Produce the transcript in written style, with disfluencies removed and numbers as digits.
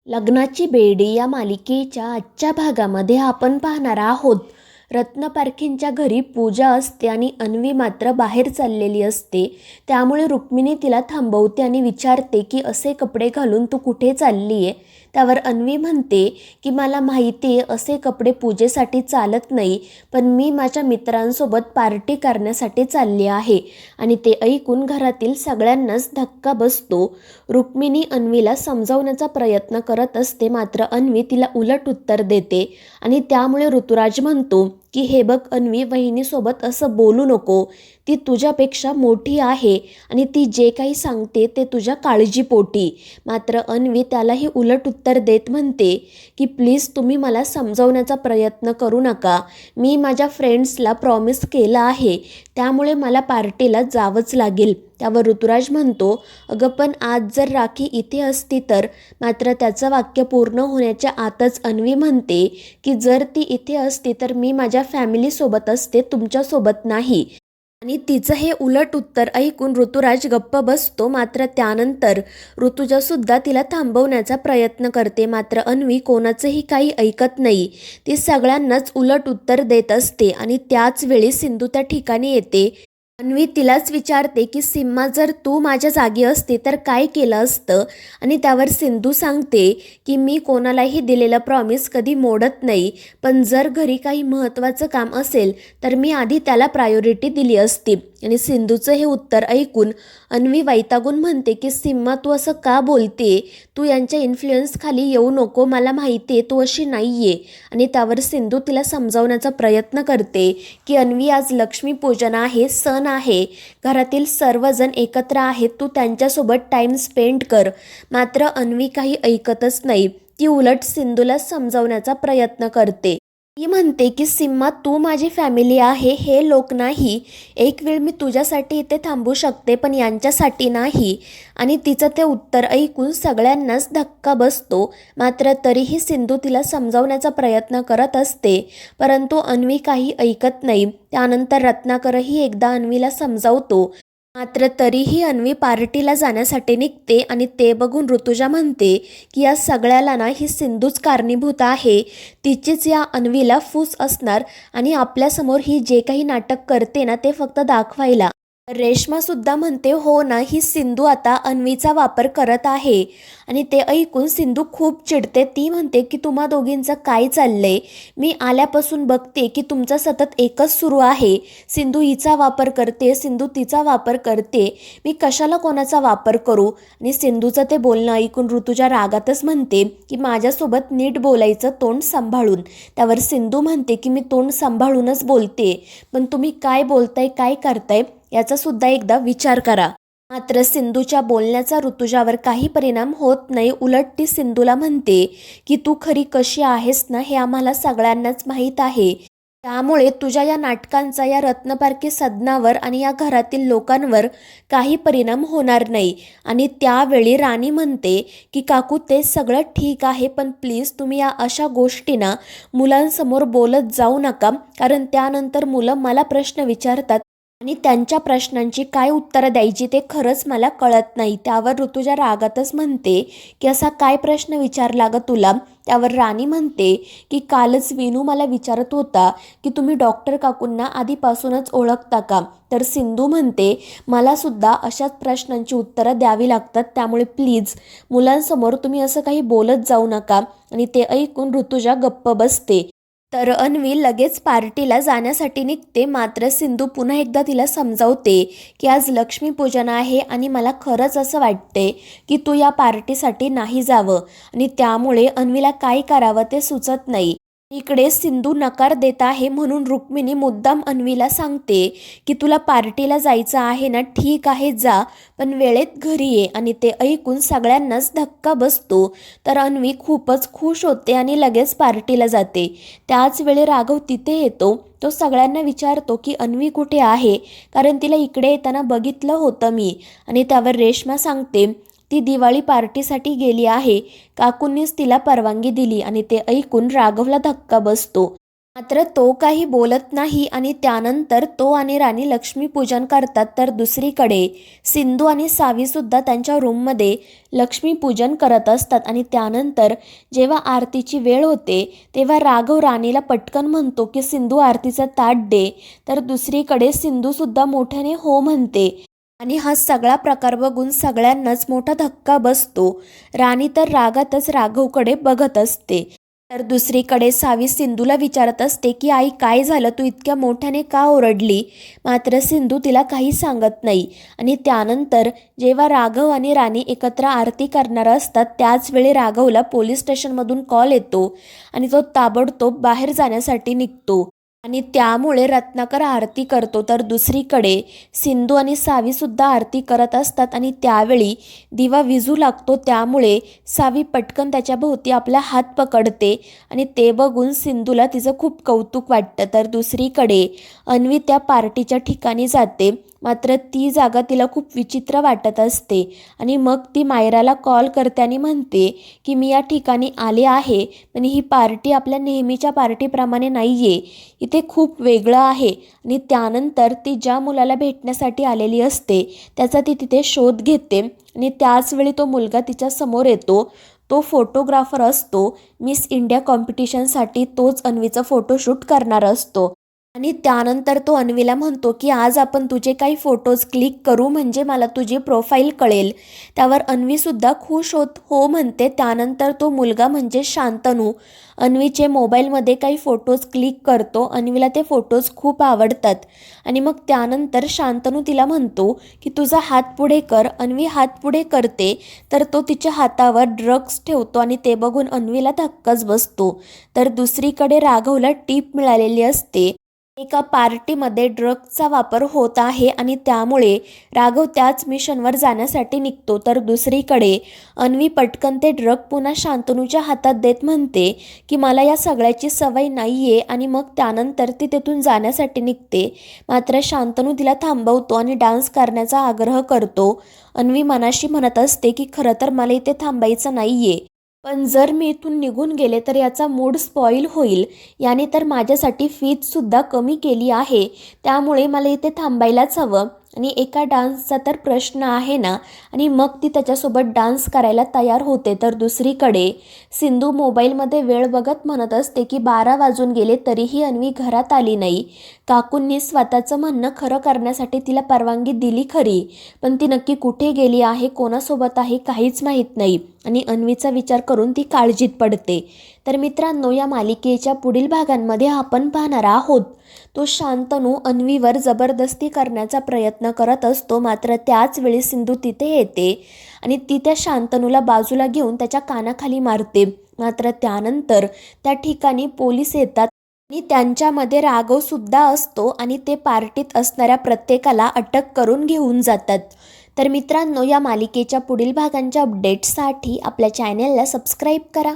लग्नाची बेडी या मालिकेच्या आजच्या भागामध्ये आपण पाहणार आहोत. रत्न पारखींच्या घरी पूजा असते आणि अन्वी मात्र बाहेर चाललेली असते. त्यामुळे रुक्मिणी तिला थांबवते आणि विचारते की असे कपडे घालून तू कुठे चालली आहे. त्यावर अन्वी म्हणते की मला माहिती आहे असे कपडे पूजेसाठी चालत नाही, पण मी माझ्या मित्रांसोबत पार्टी करण्यासाठी चालली आहे. आणि ते ऐकून घरातील सगळ्यांनाच धक्का बसतो. रुक्मिणी अन्वीला समजावण्याचा प्रयत्न करत असते, मात्र अन्वी तिला उलट उत्तर देते आणि त्यामुळे ऋतुराज म्हणतो की हे बघ अन्वी, वहिनीसोबत असं बोलू नको. ती तुझ्यापेक्षा मोठी आहे आणि ती जे काही सांगते ते तुझ्या काळजीपोटी. मात्र अन्वी त्यालाही उलट उत्तर देत म्हणते की प्लीज तुम्ही मला समजावण्याचा प्रयत्न करू नका. मी माझ्या फ्रेंड्सला प्रॉमिस केलं आहे, त्यामुळे मला पार्टीला जावंच लागेल. त्यावर ऋतुराज म्हणतो, अगं पण आज जर राखी इथे असती तर. मात्र त्याचं वाक्य पूर्ण होण्याच्या आतच अन्वी म्हणते की जर ती इथे असती तर मी माझ्या फॅमिलीसोबत असते, तुमच्यासोबत नाही. आणि तिचं हे उलट उत्तर ऐकून ऋतुराज गप्प बसतो. मात्र त्यानंतर ऋतुजासुद्धा तिला थांबवण्याचा प्रयत्न करते, मात्र अन्वी कोणाचंही काही ऐकत नाही. ती सगळ्यांनाच उलट उत्तर देत असते आणि त्याच वेळी सिंधू त्या ठिकाणी येते. अन्वी तिलाच विचारते की सिम्मा, जर तू माझ्या जागी असते तर काय केलं असतं. आणि त्यावर सिंधू सांगते की मी कोणालाही दिलेलं प्रॉमिस कधी मोडत नाही, पण जर घरी काही महत्त्वाचं काम असेल तर मी आधी त्याला प्रायोरिटी दिली असती. आणि सिंधूचं हे उत्तर ऐकून अन्वी वैतागून म्हणते की सिम्मा, तू असं का बोलते. तू यांच्या इन्फ्लुएन्स खाली येऊ नको, मला माहिती आहे तू अशी नाही आहे. आणि त्यावर सिंधू तिला समजावण्याचा प्रयत्न करते की अन्वी, आज लक्ष्मीपूजन आहे, सण आहे, घरातील सर्वजण एकत्र आहेत, तू त्यांच्यासोबत टाईम स्पेंड कर. मात्र अन्वी काही ऐकतच नाही. ती उलट सिंधूला समजावण्याचा प्रयत्न करते. ती म्हणते की सिम्मा, तू माझी फॅमिली आहे, हे लोक नाही. एक वेळ मी तुझ्यासाठी इथे थांबू शकते, पण यांच्यासाठी नाही. आणि तिचं ते उत्तर ऐकून सगळ्यांनाच धक्का बसतो. मात्र तरीही सिंधू तिला समजावण्याचा प्रयत्न करत असते, परंतु अन्वी काही ऐकत नाही. त्यानंतर रत्नाकरही एकदा अन्वीला समजावतो. मात्र तरीही अन्वी पार्टीला जाण्यासाठी निघते आणि ते बघून ऋतुजा म्हणते की या सगळ्याला ना ही सिंधूच कारणीभूत आहे. तिचीच या अन्वीला फूस असणार आणि आपल्यासमोर ही जे काही नाटक करते ना ते फक्त दाखवायला. रेश्मासुद्धा म्हणते, हो ना, ही सिंधू आता अन्वीचा वापर करत आहे. आणि ते ऐकून सिंधू खूप चिडते. ती म्हणते की तुम्हा दोघींचं काय चाललंय. मी आल्यापासून बघते की तुमचं सतत एकच सुरू आहे. सिंधू हिचा वापर करते, सिंधू तिचा वापर करते, मी कशाला कोणाचा वापर करू. आणि सिंधूचं ते बोलणं ऐकून ऋतुजा रागातच म्हणते की माझ्यासोबत नीट बोलायचं, तोंड सांभाळून. त्यावर सिंधू म्हणते की मी तोंड सांभाळूनच बोलते, पण तुम्ही काय बोलताय, काय करताय याचा सुद्धा एकदा विचार करा. मात्र सिंधूच्या बोलण्याचा ऋतुजावर काही परिणाम होत नाही. उलट ती सिंधूला म्हणते की तू खरी कशी आहेस ना हे आम्हाला सगळ्यांनाच माहीत आहे. त्यामुळे तुझ्या या नाटकांचा या रत्नपारखी सदनावर आणि या घरातील लोकांवर काही परिणाम होणार नाही. आणि त्यावेळी राणी म्हणते की काकू, ते सगळं ठीक आहे, पण प्लीज तुम्ही या अशा गोष्टींना मुलांसमोर बोलत जाऊ नका, कारण त्यानंतर मुलं मला प्रश्न विचारतात आणि त्यांच्या प्रश्नांची काय उत्तरं द्यायची ते खरंच मला कळत नाही. त्यावर ऋतुजा रागातच म्हणते की असा काय प्रश्न विचारला ग तुला. त्यावर राणी म्हणते की कालच विनू मला विचारत होता की तुम्ही डॉक्टर काकूंना आधीपासूनच ओळखता का. तर सिंधू म्हणते, मला सुद्धा अशाच प्रश्नांची उत्तरं द्यावी लागतात, त्यामुळे प्लीज मुलांसमोर तुम्ही असं काही बोलत जाऊ नका. आणि ते ऐकून ऋतुजा गप्प बसते. तर अन्वी लगेच पार्टीला जाण्यासाठी निघते. मात्र सिंधू पुन्हा एकदा तिला समजावते की आज लक्ष्मीपूजन आहे आणि मला खरंच असं वाटते की तू या पार्टीसाठी नाही जावं. आणि त्यामुळे अन्वीला काय करावं ते सुचत नाही. इकडे सिंधू नकार देत आहे, म्हणून रुक्मिणी मुद्दाम अन्वीला सांगते की तुला पार्टीला जायचं आहे ना, ठीक आहे जा, पण वेळेत घरी ये. आणि ते ऐकून सगळ्यांनाच धक्का बसतो. तर अन्वी खूपच खुश होते आणि लगेच पार्टीला जाते. त्याच वेळी राघव तिथे येतो. तो सगळ्यांना विचारतो की अन्वी कुठे आहे, कारण तिला इकडे येताना बघितलं होतं मी. आणि त्यावर रेश्मा सांगते ती दिवाळी पार्टीसाठी गेली आहे, काकूंनीच तिला परवानगी दिली. आणि ते ऐकून राघवला धक्का बसतो. मात्र तो काही बोलत नाही आणि त्यानंतर तो आणि राणी लक्ष्मीपूजन करतात. तर दुसरीकडे सिंधू आणि सावीसुद्धा त्यांच्या रूममध्ये लक्ष्मीपूजन करत असतात आणि त्यानंतर जेव्हा आरतीची वेळ होते तेव्हा राघव राणीला पटकन म्हणतो की सिंधू आरतीचं ताट दे. तर दुसरीकडे सिंधूसुद्धा मोठ्याने हो म्हणते आणि हा सगळा प्रकार बघून सगळ्यांनाच मोठा धक्का बसतो. राणी तर रागातच राघवकडे बघत असते. तर दुसरीकडे सावी सिंधूला विचारत असते की आई काय झालं, तू इतक्या मोठ्याने का ओरडली. मात्र सिंधू तिला काही सांगत नाही आणि त्यानंतर जेव्हा राघव आणि राणी एकत्र आरती करणार असतात त्याच वेळी राघवला पोलीस स्टेशनमधून कॉल येतो आणि तो ताबडतोब बाहेर जाण्यासाठी निघतो आणि त्यामुळे रत्नाकर आरती करतो. तर दुसरीकडे सिंधू आणि सावीसुद्धा आरती करत असतात आणि त्यावेळी दिवा विझू लागतो. त्यामुळे सावी पटकन त्याच्या भोवती आपला हात पकडते आणि ते बघून सिंधूला तिचं खूप कौतुक वाटतं. तर दुसरीकडे अन्वी त्या पार्टीच्या ठिकाणी जाते. मात्र ती जागा तिला खूप विचित्र वाटत असते आणि मग ती मायराला कॉल करते आणि म्हणते की मी या ठिकाणी आले आहे, पण ही पार्टी आपल्या नेहमीच्या पार्टीप्रमाणे नाही आहे, इथे खूप वेगळं आहे. आणि त्यानंतर ती ज्या मुलाला भेटण्यासाठी आलेली असते त्याचा ती तिथे शोध घेते आणि त्याचवेळी तो मुलगा तिच्या समोर येतो. तो फोटोग्राफर असतो. मिस इंडिया कॉम्पिटिशनसाठी तोच अन्वीचा फोटोशूट करणार असतो आणि त्यानंतर तो अन्वीला म्हणतो की आज आपण तुझे काही फोटोज क्लिक करू म्हणजे मला तुझी प्रोफाईल कळेल. त्यावर अन्वीसुद्धा खुश हो म्हणते. त्यानंतर तो मुलगा म्हणजे शांतनू अन्वीचे मोबाईलमध्ये काही फोटोज क्लिक करतो. अन्वीला ते फोटोज खूप आवडतात आणि मग त्यानंतर शांतनू तिला म्हणतो की तुझा हात पुढे कर. अन्वी हात पुढे करते तर तो तिच्या हातावर ड्रग्ज ठेवतो आणि ते बघून अन्वीला धक्काच बसतो. तर दुसरीकडे राघवला टीप मिळालेली असते एका पार्टीमध्ये ड्रग्जचा वापर होत आहे आणि त्यामुळे राघव त्याच मिशनवर जाण्यासाठी निघतो. तर दुसरीकडे अन्वी पटकन ते ड्रग पुन्हा शांतनूच्या हातात देत म्हणते की मला या सगळ्याची सवय नाही आहे आणि मग त्यानंतर ती तेथून जाण्यासाठी निघते. मात्र शांतनू तिला थांबवतो आणि डान्स करण्याचा आग्रह करतो. अन्वी मनाशी म्हणत असते की खरं तर मला इथे थांबायचं नाही आहे, पण जर मी इथून निघून गेले तर याचा मूड स्पॉईल होईल. याने तर माझ्यासाठी फीजसुद्धा कमी केली आहे, त्यामुळे मला इथे थांबायलाच हवं आणि एका डान्सचा तर प्रश्न आहे ना. आणि मग ती त्याच्यासोबत डान्स करायला तयार होते. तर दुसरीकडे सिंधू मोबाईलमध्ये वेळ बघत म्हणत असते की 12 वाजून गेले तरीही अन्वी घरात आली नाही. काकूंनी स्वतःचं म्हणणं खरं करण्यासाठी तिला परवानगी दिली खरी, पण ती नक्की कुठे गेली आहे, कोणासोबत आहे काहीच माहीत नाही आणि अन्वीचा विचार करून ती काळजीत पडते. तर मित्रांनो, या मालिकेच्या पुढील भागांमध्ये आपण पाहणार आहोत तो शांतनू अन्वीवर जबरदस्ती करण्याचा प्रयत्न करत असतो. मात्र त्याच वेळी सिंधू तिथे येते आणि ती त्या शांतनूला बाजूला घेऊन त्याच्या कानाखाली मारते. मात्र त्यानंतर त्या ठिकाणी पोलीस येतात आणि त्यांच्यामध्ये राघवसुद्धा असतो आणि ते पार्टीत असणाऱ्या प्रत्येकाला अटक करून घेऊन जातात. तर मित्रांनो, या मालिकेच्या पुढील भागांच्या अपडेट्ससाठी आपल्या चॅनेलला सबस्क्राईब करा.